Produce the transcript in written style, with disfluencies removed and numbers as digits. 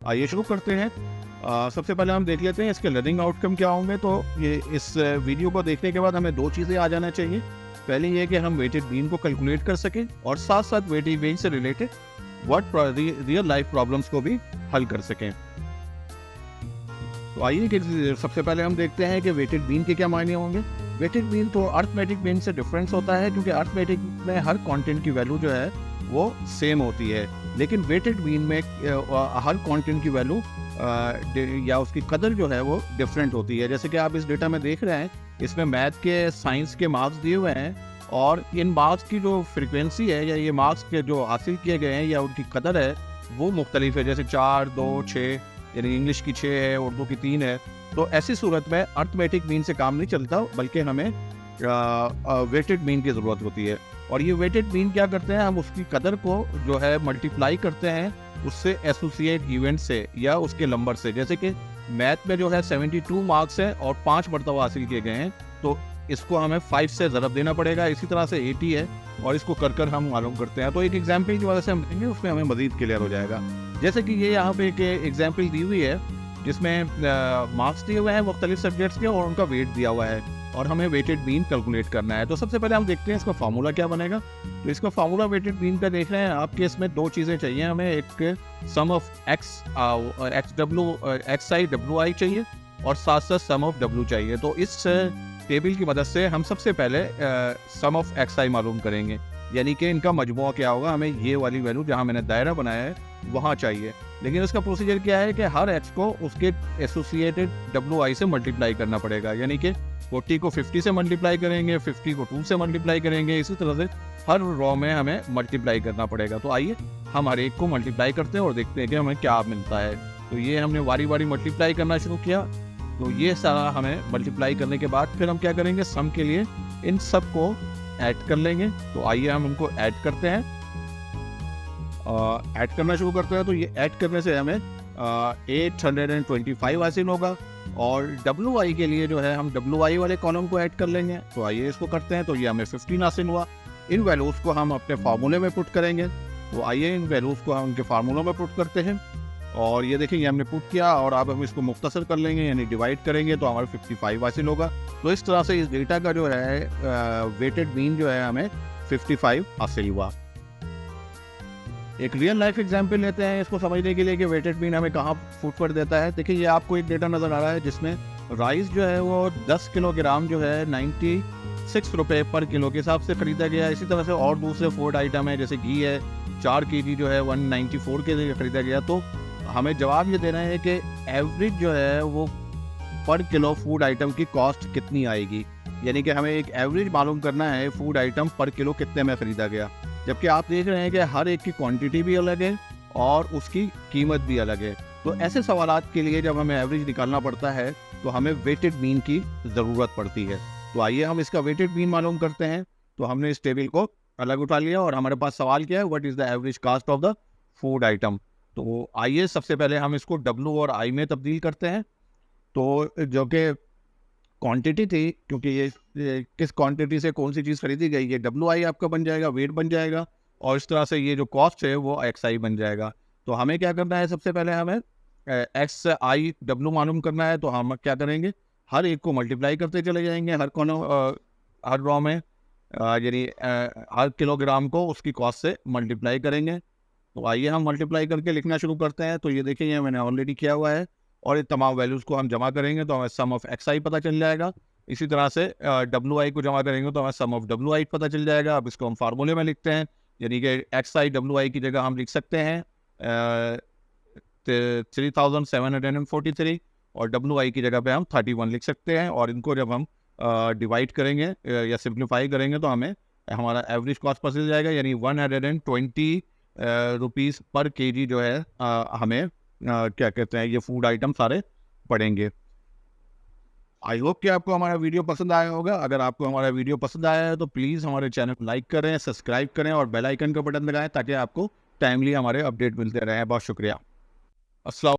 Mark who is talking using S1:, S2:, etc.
S1: आइए शुरू करते हैं। सबसे पहले हम देख लेते हैं इसके लर्निंग आउटकम क्या होंगे। तो ये इस वीडियो को देखने के बाद हमें दो चीज़ें आ जाना चाहिए। पहली ये कि हम वेटेड मीन को कैलकुलेट कर सकें और साथ साथ वेटेड मीन से रिलेटेड रियल लाइफ प्रॉब्लम्स को भी हल कर सकें। तो आइए कि सबसे पहले हम देखते हैं कि वेटेड मीन के क्या मायने होंगे। वेटेड मीन तो अर्थमेटिक मीन से डिफरेंस होता है, क्योंकि अर्थमेटिक में हर कंटेंट की वैल्यू जो है वो सेम होती है, लेकिन वेटेड मीन में हर कंटेंट की वैल्यू या उसकी कदर जो है वो डिफरेंट होती है। जैसे कि आप इस डेटा में देख रहे हैं, इसमें मैथ के साइंस के मार्क्स दिए हुए हैं और इन मार्क्स की जो फ्रिक्वेंसी है या ये मार्क्स के जो हासिल किए गए हैं या उनकी कदर है वो मुख्तलिफ है। जैसे 4, 2, 6, यानी इंग्लिश की 6 है, उर्दू की 3 है। तो ऐसी सूरत में अर्थमेटिक मीन से काम नहीं चलता, बल्कि हमें वेटेड मीन की ज़रूरत होती है। और ये वेटेड मीन क्या करते हैं, हम उसकी कदर को जो है मल्टीप्लाई करते हैं उससे एसोसिएट इवेंट से या उसके नंबर से। जैसे कि मैथ में जो है 72 मार्क्स है और 5 मरतबा हासिल किए गए हैं, तो इसको हमें 5 से ज़रब देना पड़ेगा। इसी तरह से 80 है और इसको कर हम मालूम करते हैं। तो एक एग्जाम्पल की वजह से हम देखेंगे, उसमें हमें मज़ीद क्लियर हो जाएगा। जैसे कि ये यहाँ पे एक एग्जाम्पल दी हुई है जिसमें मार्क्स दिए हुए हैं मुख्तलिफ सब्जेक्ट्स के और उनका वेट दिया हुआ है और हमें वेटेड मीन कैलकुलेट करना है। तो सबसे पहले हम देखते हैं इसका फार्मूला क्या बनेगा। तो इसका फार्मूला वेटेड मीन का देख रहे हैं आपके, इसमें दो चीज़ें चाहिए हमें। एक sum of X I W I चाहिए और साथ साथ सम ऑफ डब्ल्यू चाहिए। तो इस टेबल की मदद से हम सबसे पहले सम ऑफ एक्स आई मालूम करेंगे, यानी कि इनका मजमुआ क्या होगा। हमें ये वाली वैल्यू जहाँ मैंने दायरा बनाया है वहाँ चाहिए, लेकिन इसका प्रोसीजर क्या है कि हर एक्स को उसके एसोसिएटेड डब्ल्यू आई से मल्टीप्लाई करना पड़ेगा। यानी कि 40 को 50 से मल्टीप्लाई करेंगे, 50 को 2 से मल्टीप्लाई करेंगे, इसी तरह से हर रो में हमें मल्टीप्लाई करना पड़ेगा। तो आइए हम हर एक को मल्टीप्लाई करते हैं और देखते हैं कि हमें क्या मिलता है। तो ये हमने बारी बारी मल्टीप्लाई करना शुरू किया। तो ये सारा हमें मल्टीप्लाई करने के बाद फिर हम क्या करेंगे, सम के लिए इन सब को ऐड कर लेंगे। तो आइए हम उनको ऐड करते हैं, ऐड करना शुरू करते हैं। तो ये ऐड करने से हमें 825 हासिल होगा और डब्ल्यू आई के लिए जो है हम डब्ल्यू आई वाले कॉलम को ऐड कर लेंगे। तो आइए इसको करते हैं। तो ये हमें 15 हासिल हुआ। इन वैल्यूज़ को हम अपने फार्मूले में पुट करेंगे। तो आइए इन वैल्यूज़ को हम उनके फार्मूलों में पुट करते हैं और ये देखेंगे हमने पुट किया और अब हम इसको मुख्तसर कर लेंगे, यानी डिवाइड करेंगे तो हमारे 55 हासिल होगा। तो इस तरह से इस डेटा का जो है वेटेड मीन जो है हमें 55 हासिल हुआ। एक रियल लाइफ एग्जाम्पल लेते हैं इसको समझने के लिए कि वेटेड मीन हमें कहाँ फुट पर देता है। देखिए ये आपको एक डेटा नज़र आ रहा है जिसमें राइस जो है वो 10 किलोग्राम जो है 96 रुपये पर किलो के हिसाब से ख़रीदा गया। इसी तरह से और दूसरे फूड आइटम है, जैसे घी है 4 kg जो है 194 के लिए ख़रीदा गया। तो हमें जवाब ये देना है कि एवरेज जो है वो पर किलो फूड आइटम की कॉस्ट कितनी आएगी, यानी कि हमें एक एवरेज मालूम करना है फूड आइटम पर किलो कितने में ख़रीदा गया। जबकि आप देख रहे हैं कि हर एक की क्वांटिटी भी अलग है और उसकी कीमत भी अलग है। तो ऐसे सवालात के लिए जब हमें एवरेज निकालना पड़ता है तो हमें वेटेड मीन की ज़रूरत पड़ती है। तो आइए हम इसका वेटेड मीन मालूम करते हैं। तो हमने इस टेबल को अलग उठा लिया और हमारे पास सवाल क्या है, what is the average cost of the food item. तो आइए सबसे पहले हम इसको डब्ल्यू और आई में तब्दील करते हैं। तो जो कि क्वांटिटी थी, क्योंकि ये किस क्वांटिटी से कौन सी चीज़ खरीदी गई, ये डब्ल्यू आई आपका बन जाएगा, वेट बन जाएगा और इस तरह से ये जो कॉस्ट है वो एक्स आई बन जाएगा। तो हमें क्या करना है, सबसे पहले हमें एक्स आई डब्ल्यू मालूम करना है। तो हम क्या करेंगे, हर एक को मल्टीप्लाई करते चले जाएंगे हर हर रॉ में, यानी हर किलोग्राम को उसकी कॉस्ट से मल्टीप्लाई करेंगे। तो आइए हम मल्टीप्लाई करके लिखना शुरू करते हैं। तो ये देखिए मैंने ऑलरेडी किया हुआ है और ये तमाम वैल्यूज़ को हम जमा करेंगे तो हमें सम ऑफ एक्स आई पता चल जाएगा। इसी तरह से डब्ल्यू आई को जमा करेंगे तो हमें सम ऑफ डब्ल्यू आई पता चल जाएगा। अब इसको हम फार्मूले में लिखते हैं, यानी कि एक्स आई डब्ल्यू आई की जगह हम लिख सकते हैं 3743 और डब्ल्यू आई की जगह पे हम 31 लिख सकते हैं। और इनको जब हम डिवाइड करेंगे या सिंप्लीफाई करेंगे तो हमें हमारा एवरेज कॉस्ट पता चल जाएगा, यानी 120 रुपीज़ पर केजी जो है हमें क्या कहते हैं ये फूड आइटम सारे पड़ेंगे। आई होप कि आपको हमारा वीडियो पसंद आया होगा। अगर आपको हमारा वीडियो पसंद आया है तो प्लीज़ हमारे चैनल को लाइक करें, सब्सक्राइब करें और बेल आइकन का बटन दबाएं ताकि आपको टाइमली हमारे अपडेट मिलते रहें। बहुत शुक्रिया। अस्सलाम।